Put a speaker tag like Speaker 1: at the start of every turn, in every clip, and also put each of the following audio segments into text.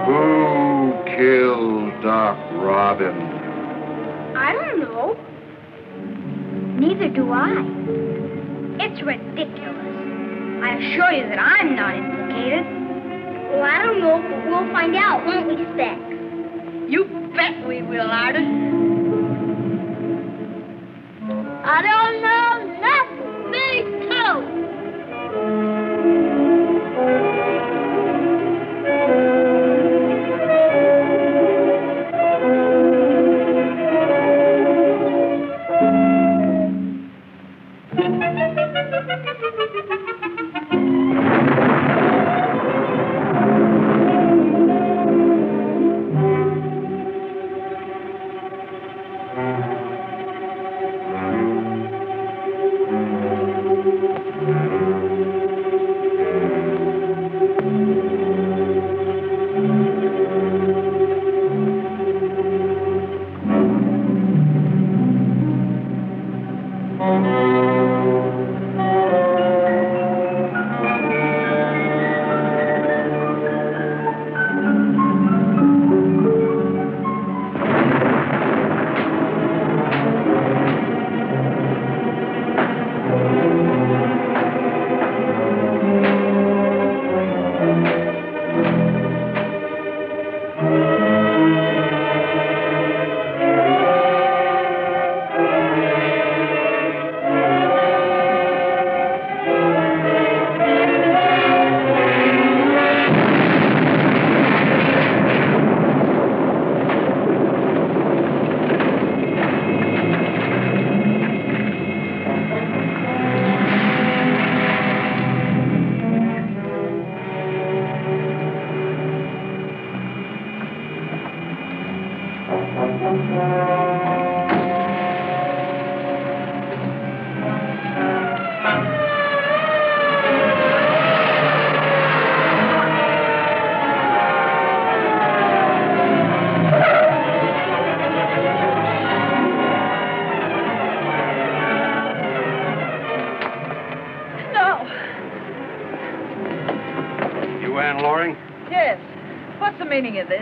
Speaker 1: Who killed Doc Robbin?
Speaker 2: I don't know. Neither do I. It's ridiculous. I assure you that I'm not implicated. Well, I don't know, but we'll find out, won't we, Speck? You bet we will, Artie. I don't know nothing. Me too.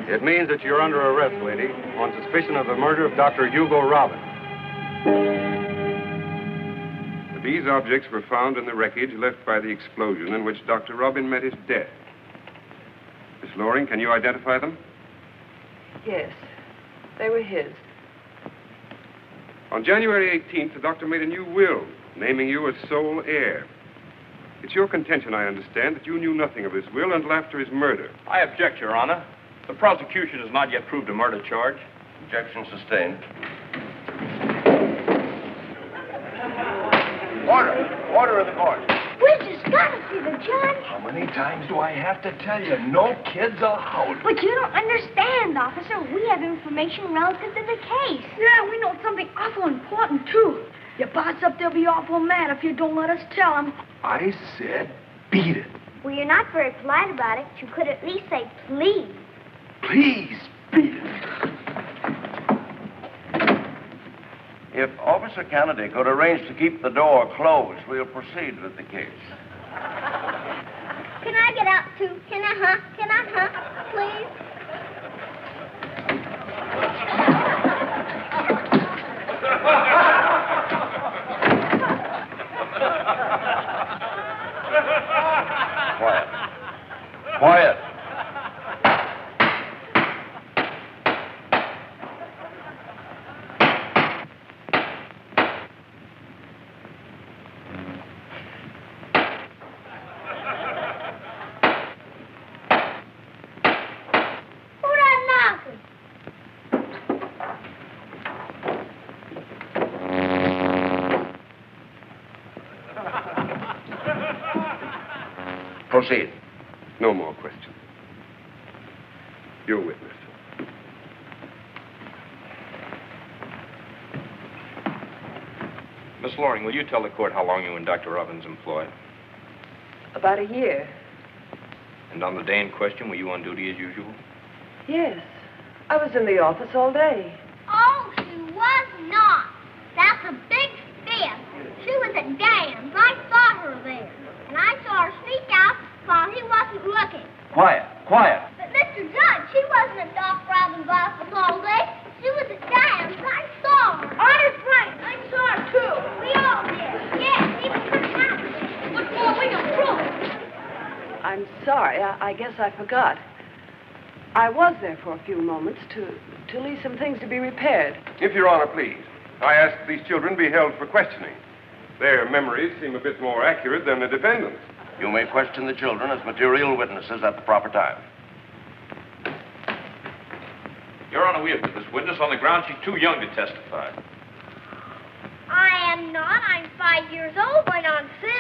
Speaker 3: It means that you're under arrest, lady, on suspicion of the murder of Dr. Hugo Robbin.
Speaker 1: These objects were found in the wreckage left by the explosion in which Dr. Robbin met his death. Miss Loring, can you identify them?
Speaker 4: Yes, they were his.
Speaker 1: On January 18th, the doctor made a new will, naming you as sole heir. It's your contention, I understand, that you knew nothing of this will until after his murder.
Speaker 5: I object, Your Honor. The prosecution has not yet proved a murder charge.
Speaker 6: Objection sustained. Order in the court.
Speaker 2: We just got to see the judge.
Speaker 6: How many times do I have to tell you? No kids allowed.
Speaker 2: But you don't understand, officer. We have information relative to the case. Yeah, we know something awful important, too. Your boss up there'll be awful mad if you don't let us tell him.
Speaker 6: I said beat it.
Speaker 2: Well, you're not very polite about it. You could at least say please.
Speaker 6: Please, beat it.
Speaker 7: If Officer Kennedy could arrange to keep the door closed, we'll proceed with the case.
Speaker 2: Can I get out, too? Can I, please?
Speaker 7: Quiet. Quiet. Proceed.
Speaker 1: No more questions. Your witness.
Speaker 5: Miss Loring, will you tell the court how long you and Dr. Robbins employed?
Speaker 4: About a year.
Speaker 5: And on the day in question, were you on duty as usual?
Speaker 4: Yes. I was in the office all day.
Speaker 2: Oh, she was not. That's a big fib. She was at Dan's. I saw her there. And I saw her sneak out while he wasn't looking.
Speaker 7: Quiet. Quiet.
Speaker 2: But, Mr. Judge, She wasn't at Doc Robbin's office all day. She was at Diane's. I saw her. Honest, right. I saw her, too. We all did. Yes, even her house. What's more, we can prove it.
Speaker 4: I'm sorry. I guess I forgot. I was there for a few moments to leave some things to be repaired.
Speaker 1: If Your Honor, please, I ask that these children be held for questioning. Their memories seem a bit more accurate than the defendant's.
Speaker 7: You may question the children as material witnesses at the proper time.
Speaker 5: Your Honor, we have put this witness on the ground she's too young to testify.
Speaker 2: I am not. I'm 5 years old, going on 6.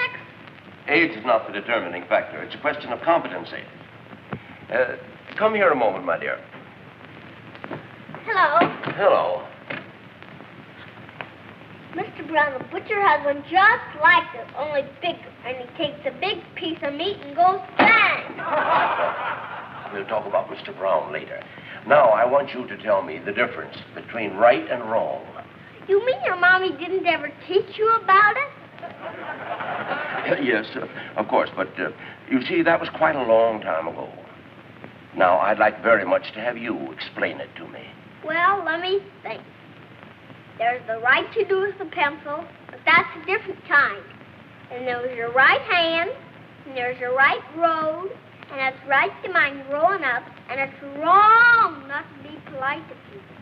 Speaker 7: Age is not the determining factor. It's a question of competency. Come here a moment, my dear.
Speaker 2: Hello.
Speaker 7: Hello.
Speaker 2: Mr. Brown, the butcher has one just like this, only bigger. And he takes a big piece of meat and goes bang.
Speaker 7: We'll talk about Mr. Brown later. Now, I want you to tell me the difference between right and wrong.
Speaker 2: You mean your mommy didn't ever teach you about it?
Speaker 7: Yes, of course, but you see, that was quite a long time ago. Now, I'd like very much to have you explain it to me.
Speaker 2: Well, let me think. There's the right to do with the pencil, but that's a different kind. And there's your right hand, and there's your right road, and it's right to mind growing up, and it's wrong not to be polite to people.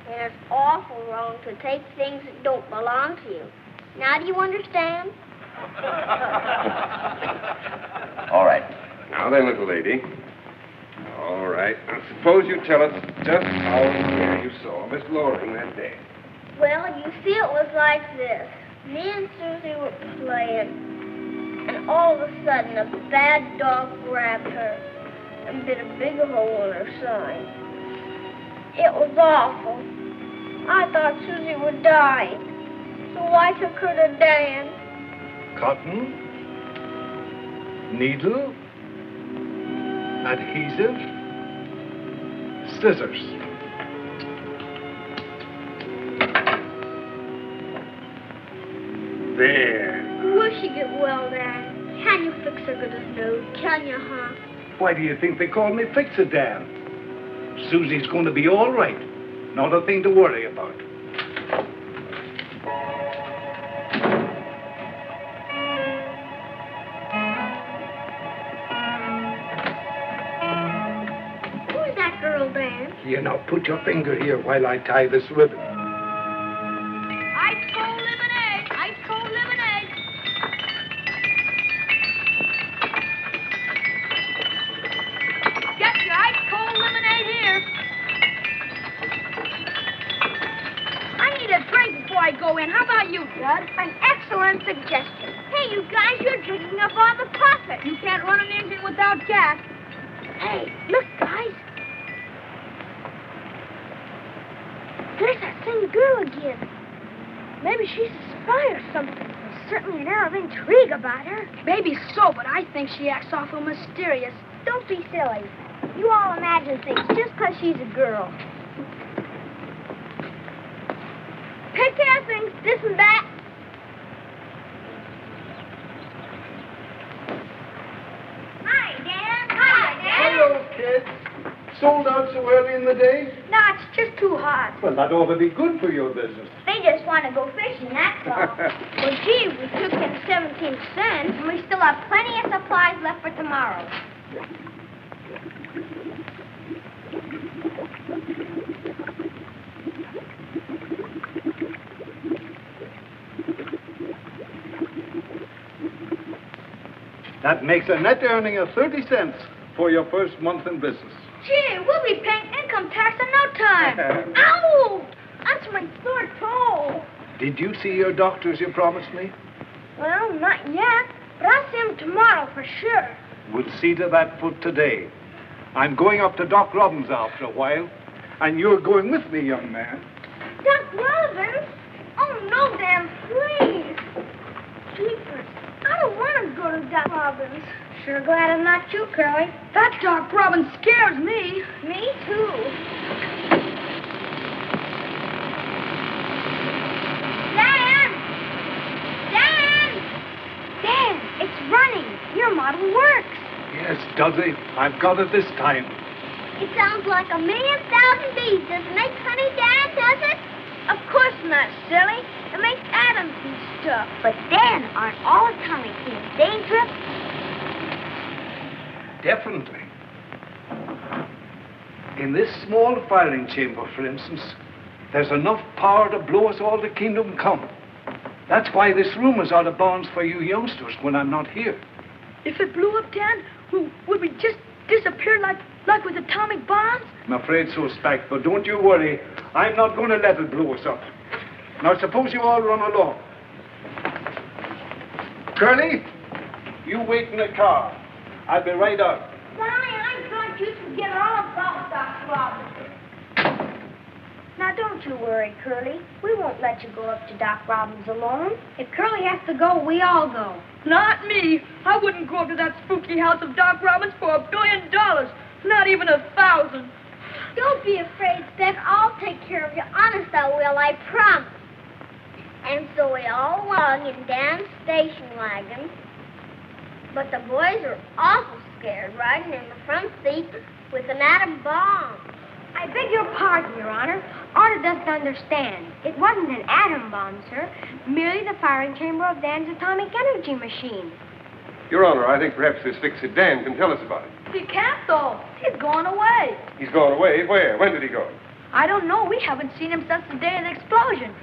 Speaker 2: And it's awful wrong to take things that don't belong to you. Now do you understand?
Speaker 7: All right.
Speaker 1: Now then, little lady. All right. Now, suppose you tell us just how and where you saw Miss Loring that day.
Speaker 2: Well, you see, it was like this. Me and Susie were playing, and all of a sudden a bad dog grabbed her and bit a big hole in her side. It was awful. I thought Susie would die, so I took her to Dan.
Speaker 6: Cotton, needle, adhesive, scissors. There.
Speaker 2: Will she get well, Dad? Can you fix her good as new? Can you, huh?
Speaker 6: Why do you think they call me Fix-A-Dan? Susie's going to be all right. Not a thing to worry about.
Speaker 2: Who's that girl, Dan?
Speaker 6: Here, now, put your finger here while I tie this ribbon.
Speaker 2: Ice cold lemonade! Ice cold lemonade! Get your ice cold lemonade here. I need a drink before I go in. How about you, Judd? An excellent suggestion. Hey, you guys, you're drinking up all the profit. You can't run an engine without gas. Hey, look, guys. There's that same girl again. Maybe she's a spy or something. There's certainly an air of intrigue about her. Maybe so, but I think she acts awful mysterious. Don't be silly. You all imagine things just because she's a girl. Take care of things, this and that. Hi, Dan. Hi, Dan.
Speaker 6: Hello, kids. Sold out so early in the day?
Speaker 2: No, it's just too hot.
Speaker 6: Well, that ought to be good for your business.
Speaker 2: They just want to go fishing, that's all. Well, gee, we took in 17 cents, and we still have plenty of supplies left for tomorrow.
Speaker 6: That makes a net earning of 30 cents for your first month in business.
Speaker 2: Gee, we'll be paying income tax in no time. Ow! That's my sore toe.
Speaker 6: Did you see your doctors you promised me?
Speaker 2: Well, not yet, but I'll see him tomorrow for sure.
Speaker 6: We'll see to that foot today. I'm going up to Doc Robbin's after a while, and you're going with me, young man.
Speaker 2: Doc Robbin? Oh, no, Dan, please. Jeepers, I don't want to go to Doc Robbin's. Sure glad I'm not you, Curly. That Doc Robbin scares me. Me, too. Dan! Dan! Dan, it's running. Your model works.
Speaker 6: Yes, does it? I've got it this time.
Speaker 2: It sounds like 1,000,000 bees. Doesn't make honey, Dad, does it? Of course not, silly. It makes atoms and stuff. But then, aren't all atomic bees dangerous?
Speaker 6: Definitely. In this small firing chamber, for instance, there's enough power to blow us all to kingdom come. That's why this room is out of bounds for you youngsters when I'm not here.
Speaker 8: If it blew up, Dad, would we just disappear like with atomic bombs?
Speaker 6: I'm afraid so, Spike, but don't you worry. I'm not going to let it blow us up. Now, suppose you all run along. Curly, you wait in the car. I'll be right out.
Speaker 2: Sonny, I thought you could get all about Dr. Robbins. Now, don't you worry, Curly. We won't let you go up to Doc Robbins alone. If Curly has to go, we all go.
Speaker 8: Not me. I wouldn't go up to that spooky house of Doc Robbins for $1 billion. Not even 1,000.
Speaker 2: Don't be afraid, Spec. I'll take care of you. Honest, I will. I promise. And so we all along in Dan's station wagon. But the boys are awful scared riding in the front seat with an atom bomb. I beg your pardon, Your Honor. Arthur doesn't understand. It wasn't an atom bomb, sir. Merely the firing chamber of Dan's atomic energy machine.
Speaker 1: Your Honor, I think perhaps this fix-it Dan can tell us about it.
Speaker 8: He can't, though. He's gone away.
Speaker 1: He's gone away? Where? When did he go?
Speaker 8: I don't know. We haven't seen him since the day of the explosion.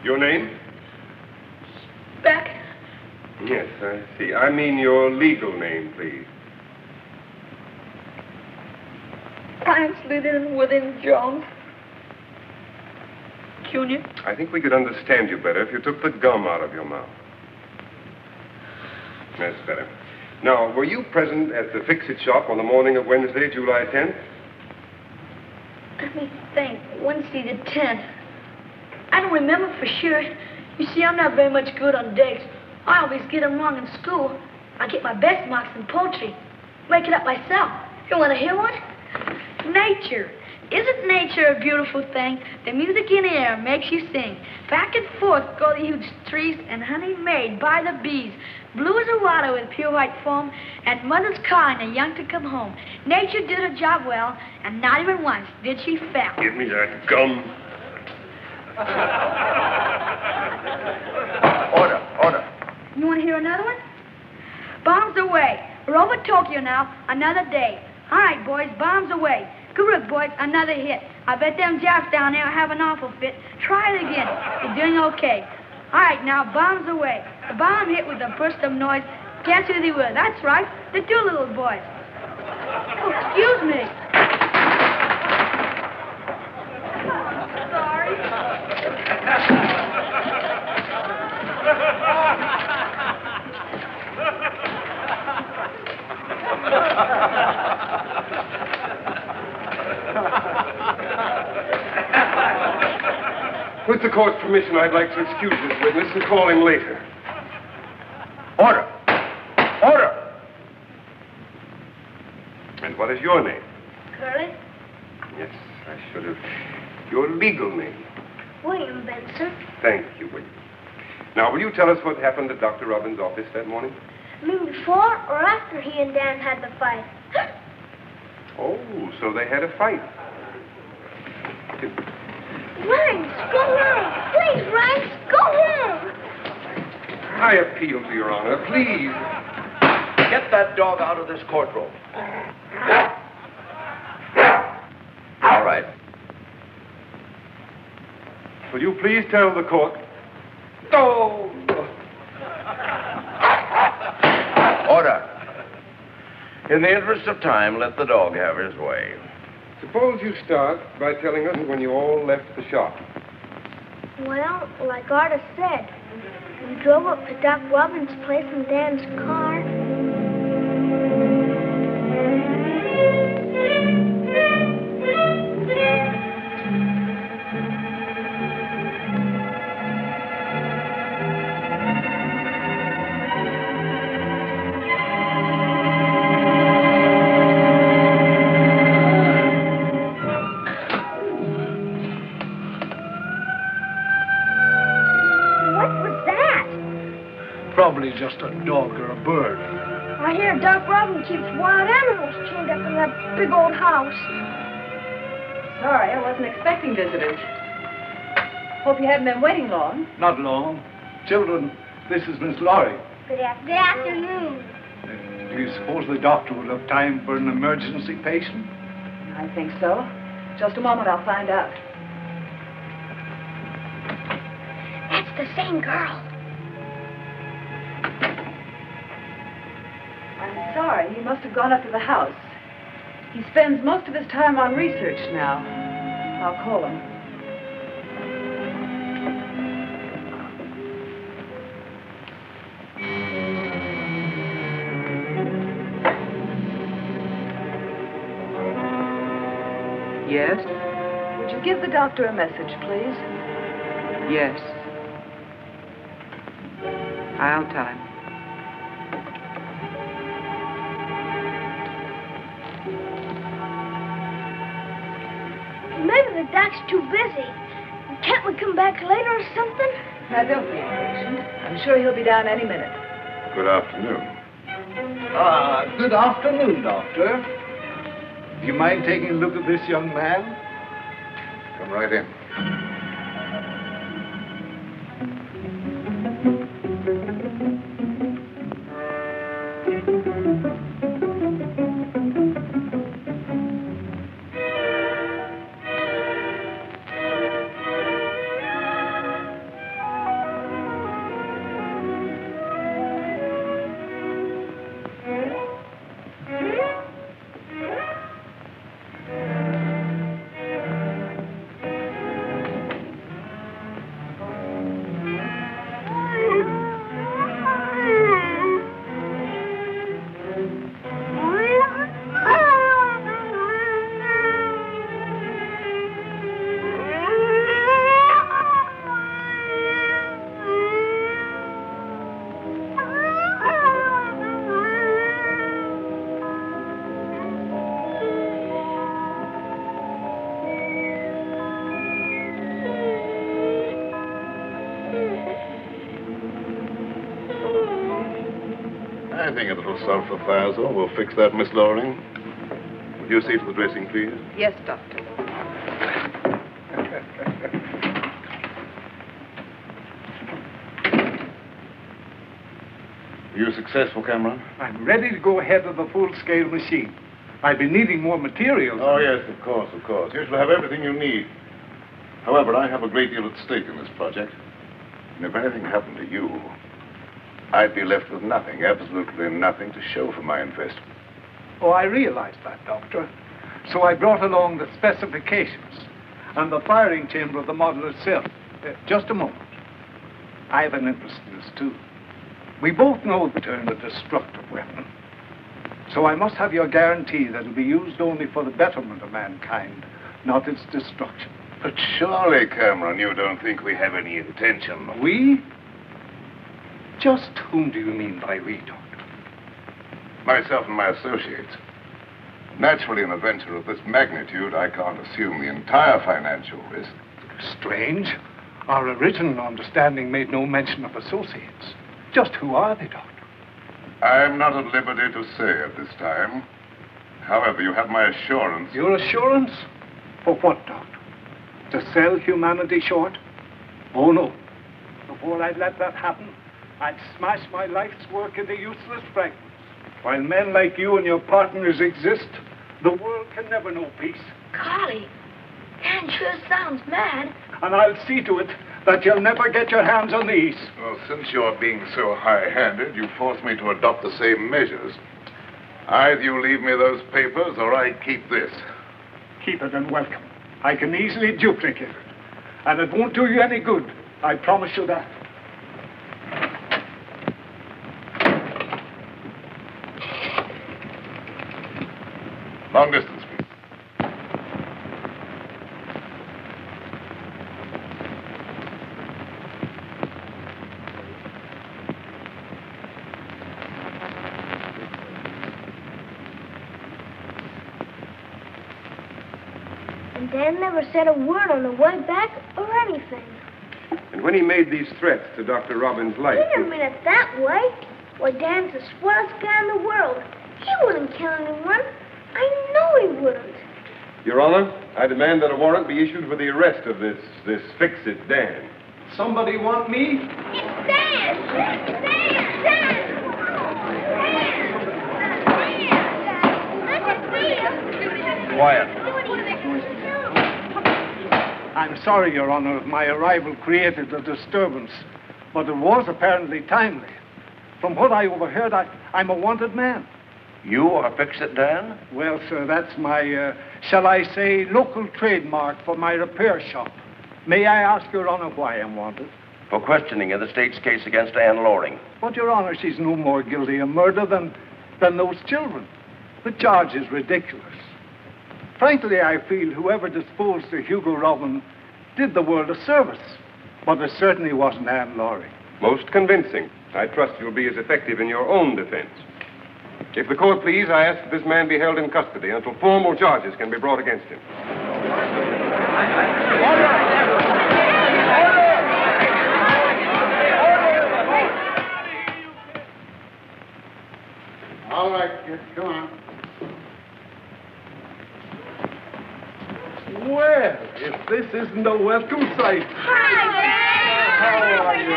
Speaker 1: Your name?
Speaker 8: Beck.
Speaker 1: Yes, I see. I mean your legal name, please.
Speaker 8: I'm Slytherin within Jones. Junior.
Speaker 1: I think we could understand you better if you took the gum out of your mouth. That's better. Now, were you present at the fix-it shop on the morning of Wednesday, July 10th?
Speaker 8: Let me think. Wednesday the 10th. I don't remember for sure. You see, I'm not very much good on dates. I always get them wrong in school. I get my best marks in poetry. Make it up myself. You want to hear one? Nature. Isn't nature a beautiful thing? The music in the air makes you sing. Back and forth go the huge trees, and honey made by the bees. Blue as the water with pure white foam, and mother's calling the young to come home. Nature did her job well, and not even once did she fail.
Speaker 1: Give me that gum.
Speaker 7: Order.
Speaker 8: You want to hear another one? Bombs away. We're over Tokyo now, another day. All right, boys, bombs away. Good work, boys, another hit. I bet them Japs down there have an awful fit. Try it again. You're doing okay. All right, now, bombs away. The bomb hit with a burst of noise. Guess who they were? That's right, the Doolittle boys. Oh, excuse me. Sorry.
Speaker 1: With the court's permission, I'd like to excuse this witness and call him later.
Speaker 7: Order.
Speaker 1: And what is your name?
Speaker 2: Curly?
Speaker 1: Yes, I should have. Your legal name.
Speaker 2: William Benson.
Speaker 1: Thank you, William. Now, will you tell us what happened at Dr. Robbins' office that morning?
Speaker 2: You mean before or after he and Dan had the fight?
Speaker 1: Oh, so they had a fight.
Speaker 2: Rhymes, go home. Please, Rhymes, go home.
Speaker 1: I appeal to Your Honor, please.
Speaker 7: Get that dog out of this courtroom. All right.
Speaker 1: Will you please tell the court? Oh!
Speaker 7: Order. In the interest of time, let the dog have his way.
Speaker 1: Suppose you start by telling us when you all left the shop.
Speaker 2: Well, like Arta said, we drove up to Doc Robbins' place in Dan's car.
Speaker 6: Probably just a dog or a bird.
Speaker 2: I hear Doc Robbin keeps wild animals chained up in that big old house.
Speaker 4: Sorry, I wasn't expecting visitors. Hope you haven't been waiting long.
Speaker 6: Not long. Children, this is Miss Laurie.
Speaker 2: Good afternoon.
Speaker 6: Do you suppose the doctor will have time for an emergency patient?
Speaker 4: I think so. Just a moment, I'll find out.
Speaker 2: That's the same girl.
Speaker 4: I'm sorry, he must have gone up to the house. He spends most of his time on research now. I'll call him.
Speaker 9: Yes?
Speaker 4: Would you give the doctor a message, please?
Speaker 9: Yes. I'll tell him.
Speaker 2: Maybe the doc's too busy. Can't we come back later or something?
Speaker 4: Now, don't be impatient. I'm sure he'll be down any minute.
Speaker 1: Good afternoon.
Speaker 6: Good afternoon, Doctor. Do you mind taking a look at this young man?
Speaker 1: Come right in.
Speaker 10: I think a little sulfathazole will fix that, Miss Loring. Would you see to the dressing, please?
Speaker 4: Yes, Doctor.
Speaker 10: Are you successful, Cameron?
Speaker 6: I'm ready to go ahead of the full-scale machine. I'll be needing more materials.
Speaker 10: Oh, yes, of course, of course. You shall have everything you need. However, I have a great deal at stake in this project. And if anything happened to you, I'd be left with nothing, absolutely nothing to show for my investment.
Speaker 6: Oh, I realize that, Doctor. So I brought along the specifications and the firing chamber of the model itself. Just a moment. I have an interest in this, too. We both know the term a destructive weapon. So I must have your guarantee that it'll be used only for the betterment of mankind, not its destruction.
Speaker 10: But surely, Cameron, you don't think we have any intention.
Speaker 6: We? Just whom do you mean by we, Doctor?
Speaker 10: Myself and my associates. Naturally, in a venture of this magnitude, I can't assume the entire financial risk.
Speaker 6: Strange. Our original understanding made no mention of associates. Just who are they, Doctor?
Speaker 10: I'm not at liberty to say at this time. However, you have my assurance.
Speaker 6: Your assurance? For what, Doctor? To sell humanity short? Oh, no. Before I'd let that happen, I'd smash my life's work into useless fragments. While men like you and your partners exist, the world can never know peace.
Speaker 8: Carly, that sure sounds mad.
Speaker 6: And I'll see to it that you'll never get your hands on these.
Speaker 10: Well, since you're being so high-handed, you force me to adopt the same measures. Either you leave me those papers, or I keep this.
Speaker 6: Keep it and welcome. I can easily duplicate it. And it won't do you any good. I promise you that.
Speaker 10: Long distance, please.
Speaker 2: And Dan never said a word on the way back or anything.
Speaker 1: And when he made these threats to Dr. Robbin's life...
Speaker 2: He didn't mean it that way. Why, Dan's the swellest guy in the world. He wouldn't kill anyone. I know he wouldn't.
Speaker 1: Your Honor, I demand that a warrant be issued for the arrest of this fix-it Dan.
Speaker 6: Somebody want me?
Speaker 2: It's Dan! Dan! Dan!
Speaker 5: Quiet.
Speaker 6: I'm sorry, Your Honor, if my arrival created a disturbance, but it was apparently timely. From what I overheard, I'm a wanted man.
Speaker 7: You are Fix-It Dan?
Speaker 6: Well, sir, that's my, shall I say, local trademark for my repair shop. May I ask, Your Honor, why I'm wanted?
Speaker 7: For questioning in the state's case against Anne Loring.
Speaker 6: But, Your Honor, she's no more guilty of murder than those children. The charge is ridiculous. Frankly, I feel whoever disposed of Hugo Robbin did the world a service. But it certainly wasn't Anne Loring.
Speaker 1: Most convincing. I trust you'll be as effective in your own defense. If the court please, I ask that this man be held in custody until formal charges can be brought against him.
Speaker 11: All right, kids, come on.
Speaker 6: Well, if this isn't a welcome sight. How are you?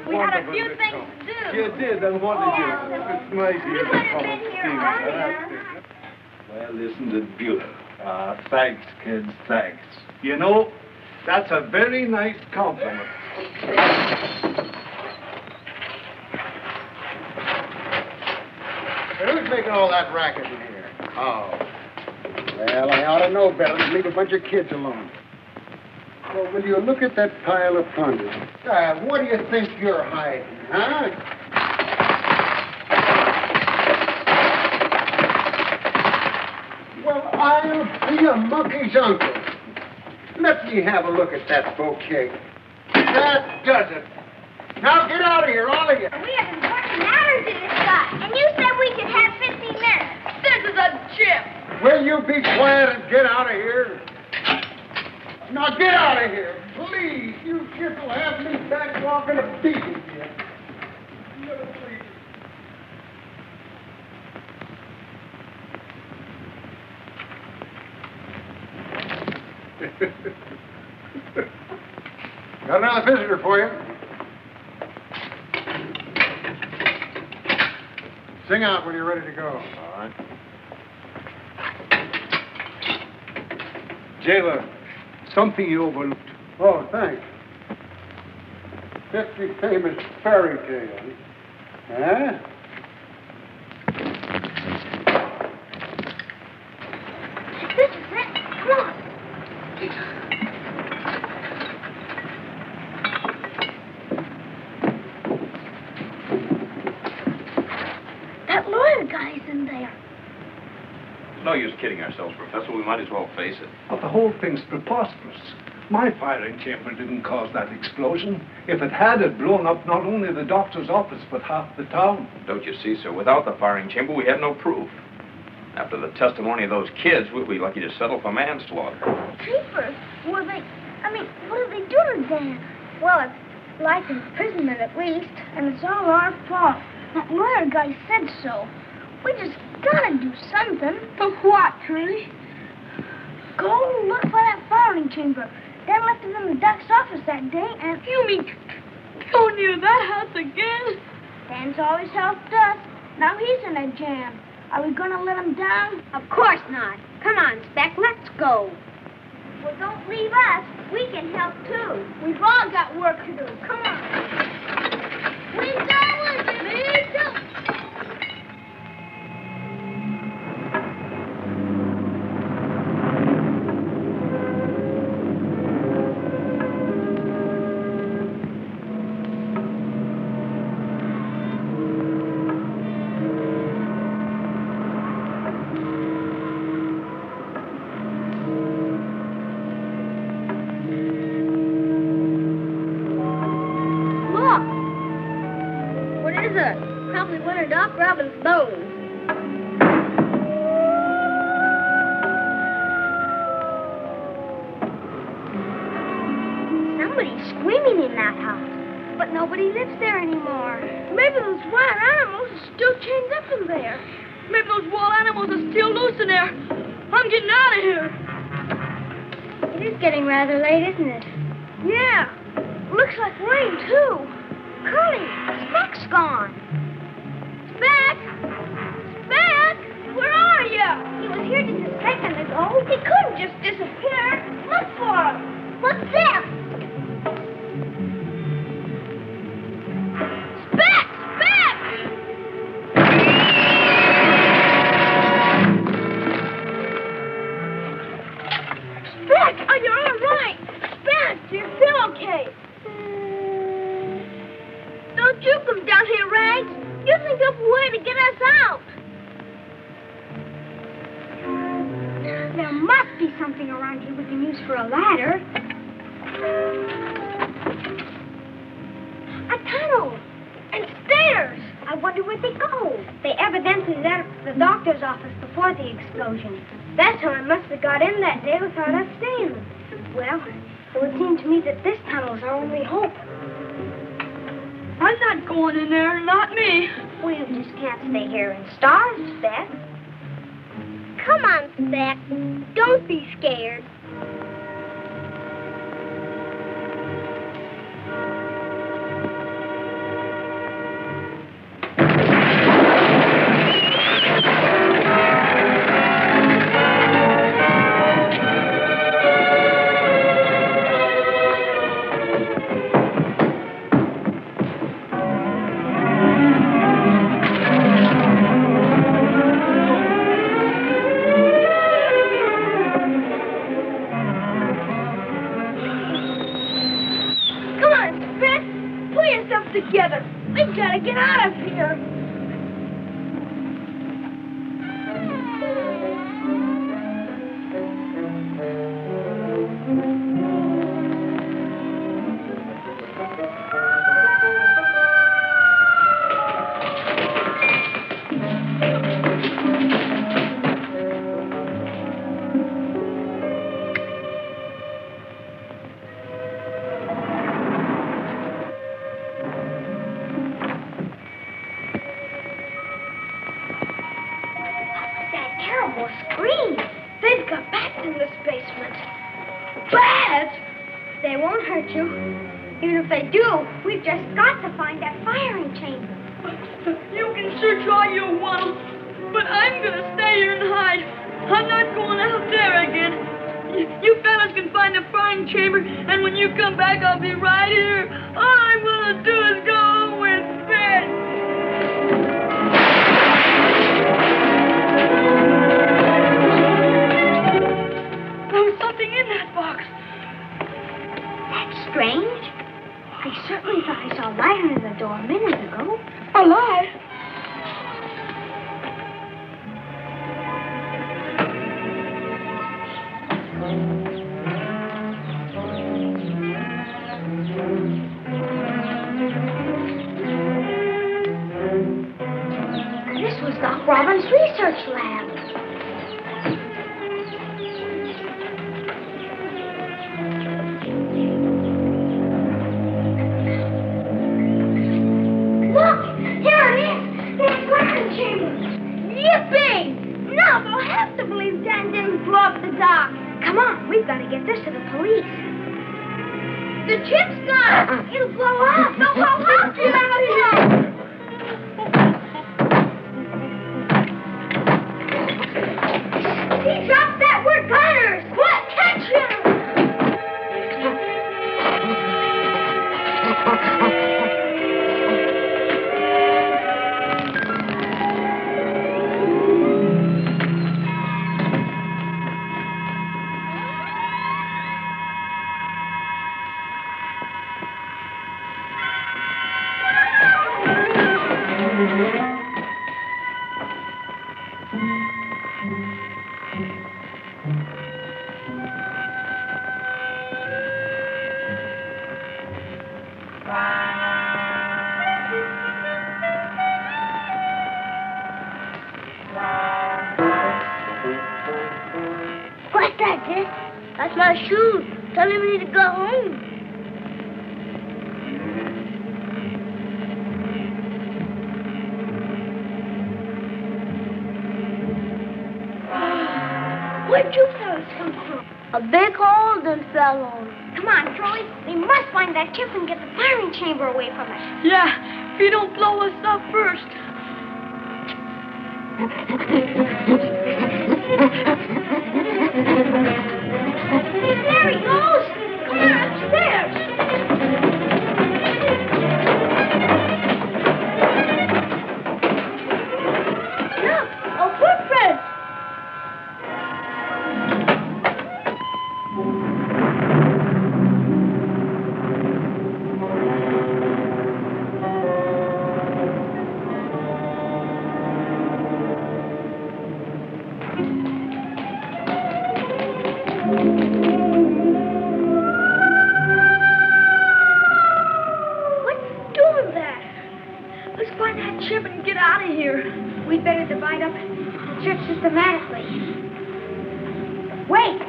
Speaker 2: We had a few things to do.
Speaker 6: You did, and what did you do? It's nice of you to come and see me.
Speaker 2: earlier.
Speaker 6: Well, isn't it beautiful? Thanks, kids, thanks. You know, that's a very nice compliment.
Speaker 11: Who's making all that racket in here? Oh. Well, I ought to know better than leave a bunch of kids alone. Well, will you look at that pile of plunder? What do you think you're hiding, huh? Well, I'll be a monkey's uncle. Let me have a look at that bouquet. That does it. Now get out of here, all of you.
Speaker 2: We have important matters to discuss, and you said we could have 15 minutes. This is a chip.
Speaker 11: Will you be quiet and get out of here? Now get out of here, please. You kids will have me back walking a beating you. Never please. Got another visitor for you. Sing out when you're ready to go.
Speaker 6: All right. Jailer, something you overlooked.
Speaker 11: Oh, thanks. 50 famous fairy tales. Huh?
Speaker 2: This is it. Come on. That lawyer guy's in there.
Speaker 5: No use kidding ourselves, Professor. We might as well face it.
Speaker 6: But the whole thing's preposterous. My firing chamber didn't cause that explosion. If it had, it'd blown up not only the doctor's office, but half the town.
Speaker 5: Don't you see, sir? Without the firing chamber, we had no proof. After the testimony of those kids, we'd be lucky to settle for manslaughter.
Speaker 2: Papers? What did they do to Dan? Well, it's life imprisonment at least, and it's all our fault. That lawyer guy said so. We just gotta do something. For what, Trudy? Go look for that firing chamber. Dan left it in the doc's office that day, and... You mean go near that house again? Dan's always helped us. Now he's in a jam. Are we gonna let him down? Of course not. Come on, Speck, let's go. Well, don't leave us. We can help, too. We've all got work to do. Come on. We going. Me too. Probably one of Doc Robbin's bones. Somebody's screaming in that house, but nobody nobody lives there anymore.
Speaker 8: Maybe those wild animals are still chained up in there. Maybe those wild animals are still loose in there. I'm getting out of here.
Speaker 2: It is getting rather late, isn't it?
Speaker 8: Yeah. Looks like rain, too.
Speaker 2: Curly, Speck's gone.
Speaker 8: Speck! Speck! Where are you?
Speaker 2: He was here just a second ago.
Speaker 8: He couldn't just disappear. Look for him.
Speaker 2: What's this?
Speaker 8: Speck! Speck! Speck, are you all right? Speck, do you feel okay? Don't you come down here, Rags. You think of a way to get us out.
Speaker 2: There must be something around here we can use for a ladder. A tunnel.
Speaker 8: And stairs.
Speaker 2: I wonder where they go. They evidently left the doctor's office before the explosion. That's how I must have got in that day without us seeing them. Well, it would seem to me that this tunnel's our only hope.
Speaker 8: I'm not going in there, not me.
Speaker 2: We just can't stay here and starve, Speck. Come on, Speck. Don't be scared.
Speaker 8: Together. We've got to get out of here. Scream! They've got bats in this basement. Bats?
Speaker 2: They won't hurt you. Even if they do, we've just got to find that firing chamber.
Speaker 8: You can search all you want, but I'm going to stay here and hide. I'm not going out there again. You fellas can find the firing chamber, and when you come back, I'll be right here. All I'm going to do is go home with Fred. In that box.
Speaker 2: That's strange. I certainly thought I saw light under the door a minute ago.
Speaker 8: A light?
Speaker 2: This was Doc Robbin's research lab. Come on, we've got to get this to the police.
Speaker 8: The chip's gone. It'll blow up. No, blow up. Get out of here. He dropped that. We're gunners. What? Catch him.
Speaker 2: What's that, Dick?
Speaker 8: That's my shoes. Telling me to go home.
Speaker 2: Where'd you fellas come from? A big hole then fell on. Come on, Troy. We must find that chip and get the firing chamber away from us.
Speaker 8: Yeah, if you don't blow us up first.
Speaker 2: There he goes. Come on, upstairs. Look, a footprint. What's doing that?
Speaker 8: Let's find that chip and get out of here.
Speaker 2: We'd better divide up the trip systematically. Wait!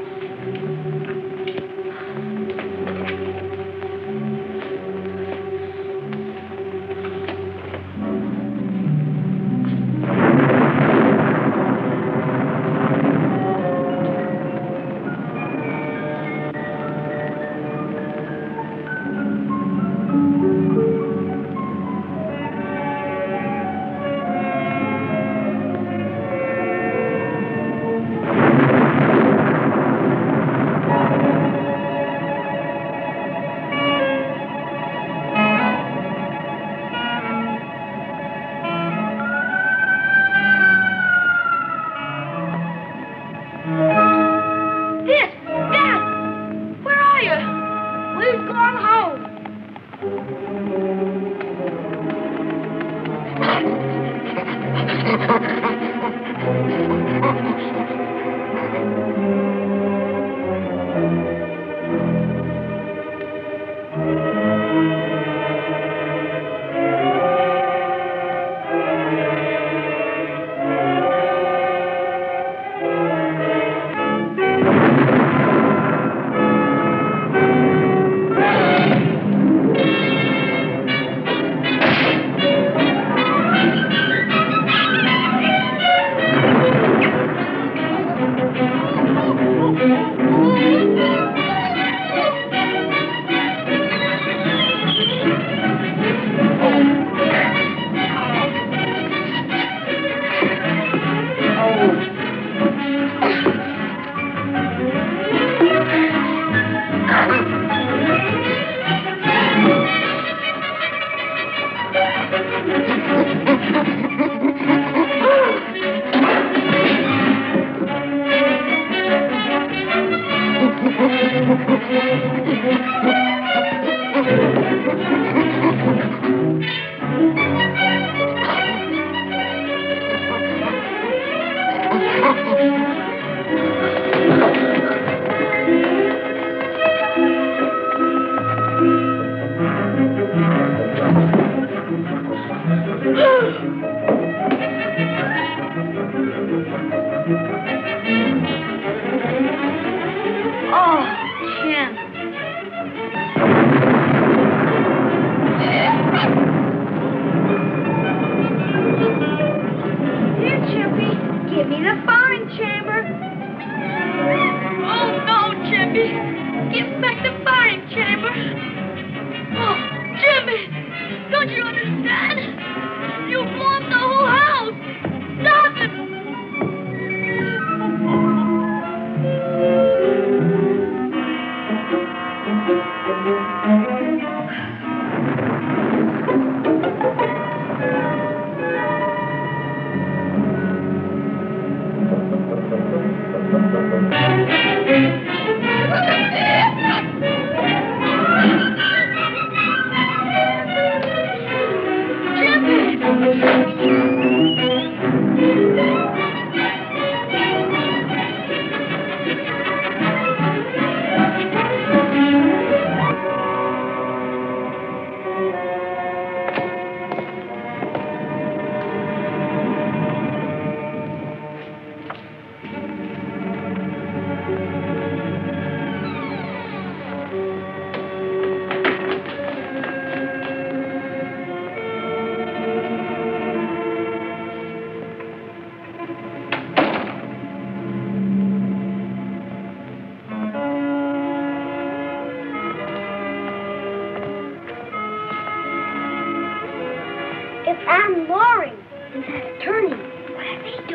Speaker 8: This, Dad, where are you?
Speaker 2: We've gone home.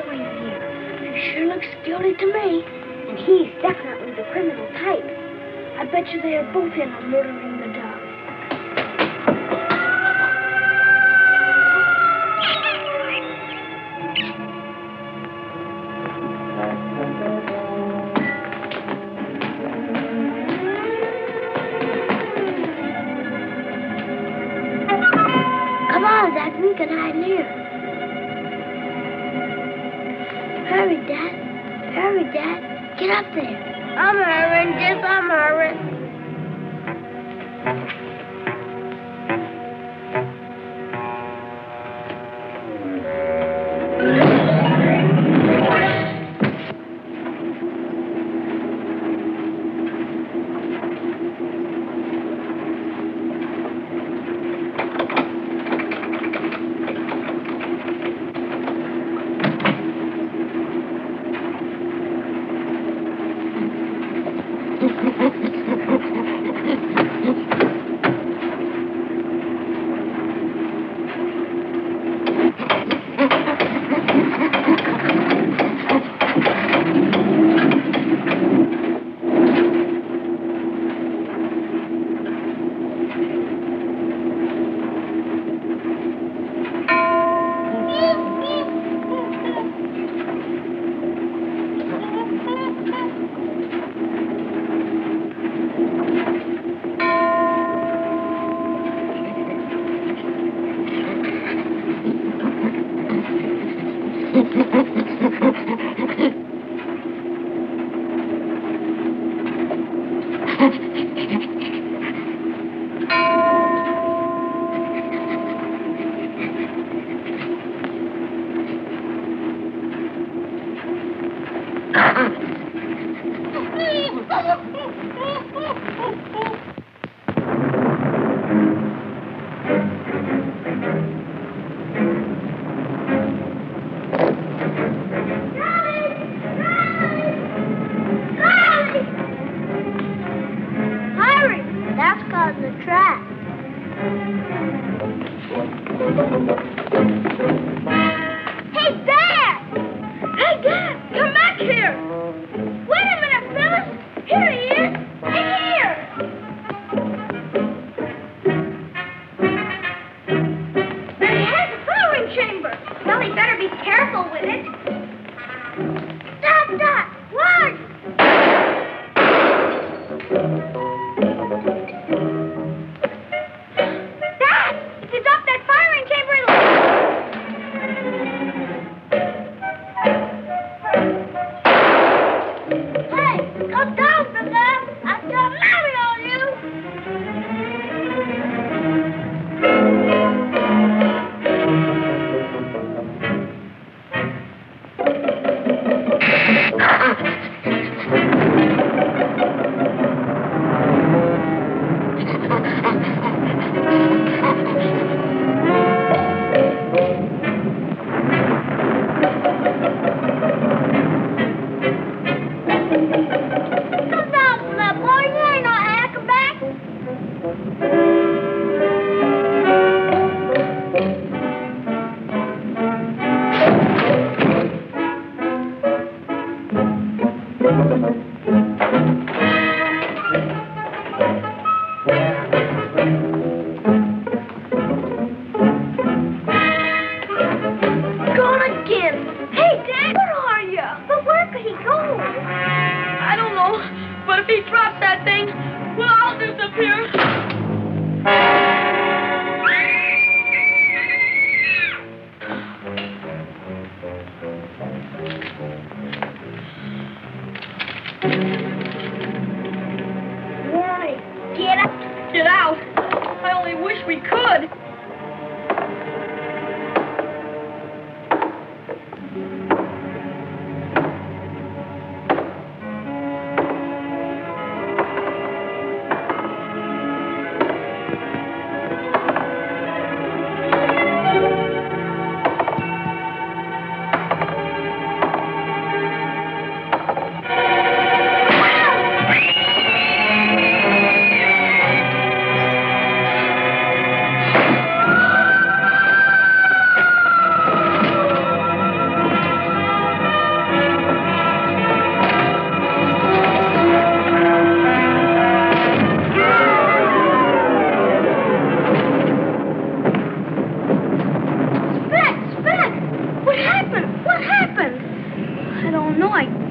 Speaker 2: point of view. He sure looks guilty to me. And he's definitely the criminal type. I bet you they are both in on murdering the dog. Come on, Zach, we can hide here. Hurry, Dad. Hurry, Dad. Get up there. I'm hurrying, Jess, I'm hurrying.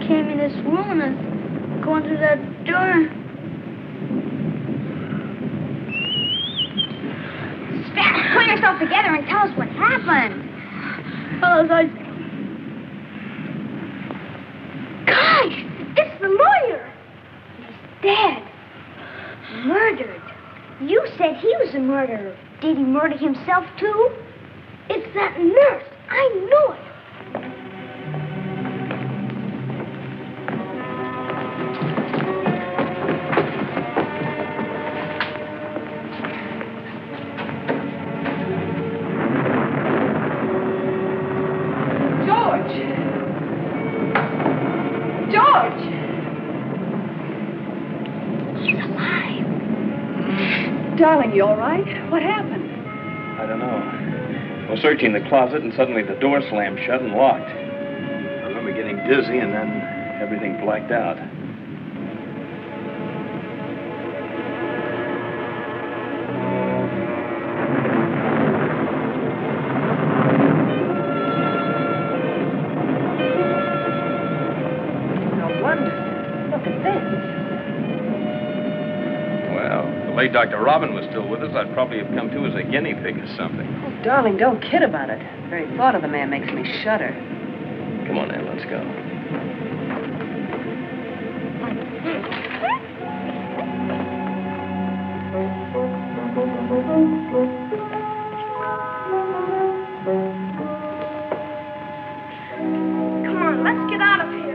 Speaker 2: came in this room and going through that door. Spat, pull yourself together and tell us what happened. Gosh, it's the lawyer. He's dead. Murdered. You said he was a murderer. Did he murder himself, too? It's that nurse. I knew it.
Speaker 4: Darling, you all right? What happened?
Speaker 5: I don't know. I was searching the closet, and suddenly the door slammed shut and locked. I remember getting dizzy, and then everything blacked out.
Speaker 4: No wonder. Look at this.
Speaker 5: Late Dr. Robbin was still with us, I'd probably have come to as a guinea pig or something.
Speaker 4: Oh, darling, don't kid about it. The very thought of the man makes me shudder.
Speaker 5: Come on, Ann, let's go.
Speaker 2: Come on, let's get out of here.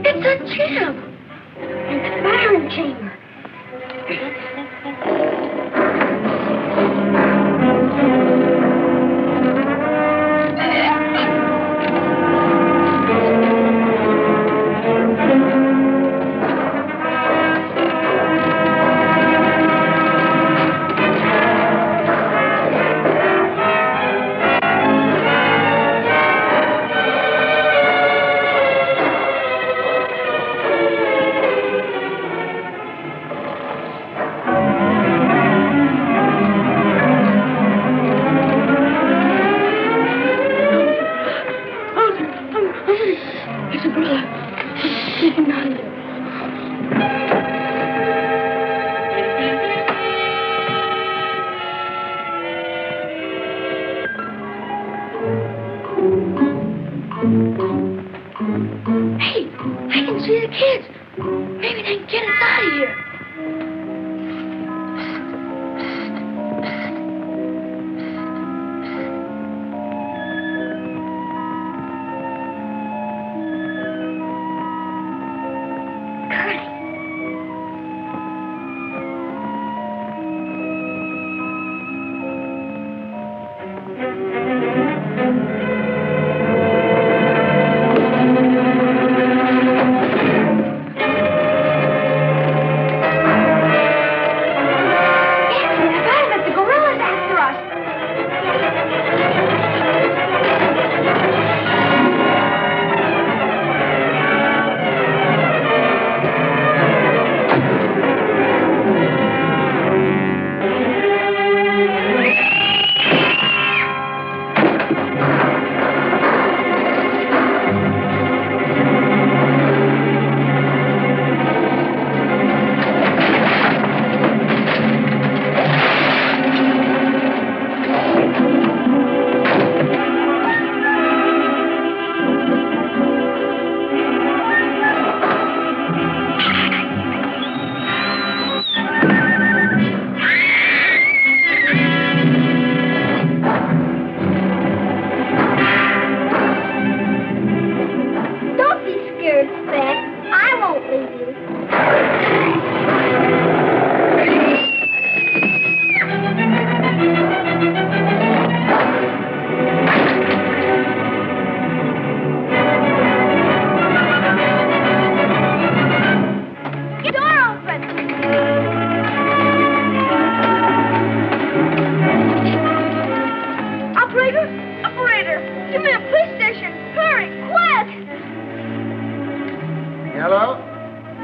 Speaker 2: It's a champ in the firing chamber.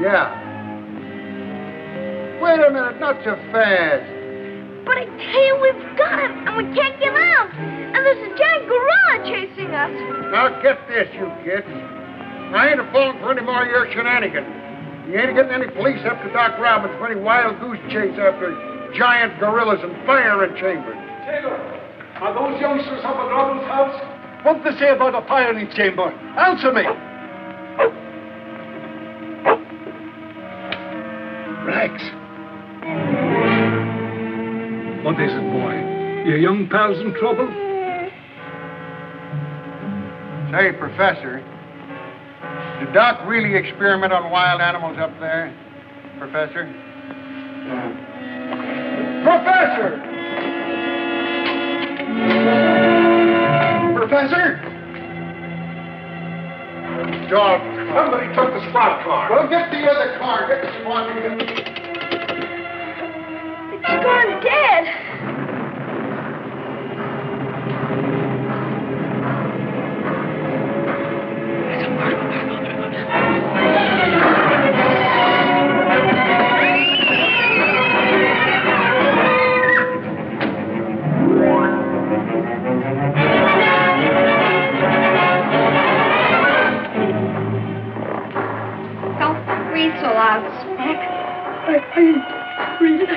Speaker 11: Yeah. Wait a minute, not so fast.
Speaker 2: But I tell you, we've got him, and we can't get out. And there's a giant gorilla chasing us.
Speaker 11: Now get this, you kids. I ain't falling for any more of your shenanigans. You ain't getting any police up to Doc Robbins for any wild goose chase after giant gorillas and firing chambers.
Speaker 6: Taylor, are those youngsters up at Robbins' house? What did they say about a firing chamber? Answer me. Rex. What is it, boy? Your young pal's in trouble?
Speaker 11: Say, Professor, did Doc really experiment on wild animals up there? Professor? Professor! Professor? Dog. Somebody took the squad car. Well, get the other car. Get the squad car.
Speaker 2: It's gone dead. Don't breathe so loud, Spec. I breathe. I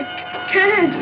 Speaker 2: can't.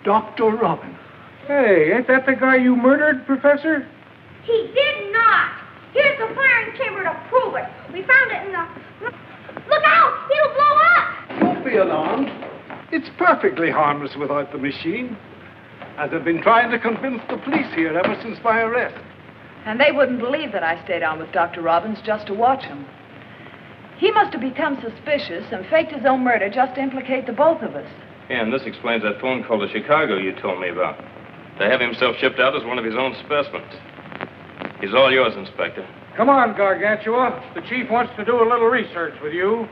Speaker 6: Dr. Robbin. Hey, ain't that the guy you murdered, Professor?
Speaker 2: He did not. Here's the firing chamber to prove it. We found it in the... Look out! It'll blow up!
Speaker 6: Don't be alarmed. It's perfectly harmless without the machine. As I've been trying to convince the police here ever since my arrest.
Speaker 4: And they wouldn't believe that I stayed on with Dr. Robbins just to watch him. He must have become suspicious and faked his own murder just to implicate the both of us.
Speaker 5: Yeah, and this explains that phone call to Chicago you told me about. To have himself shipped out as one of his own specimens. He's all yours, Inspector.
Speaker 6: Come on, Gargantua. The chief wants to do a little research with you.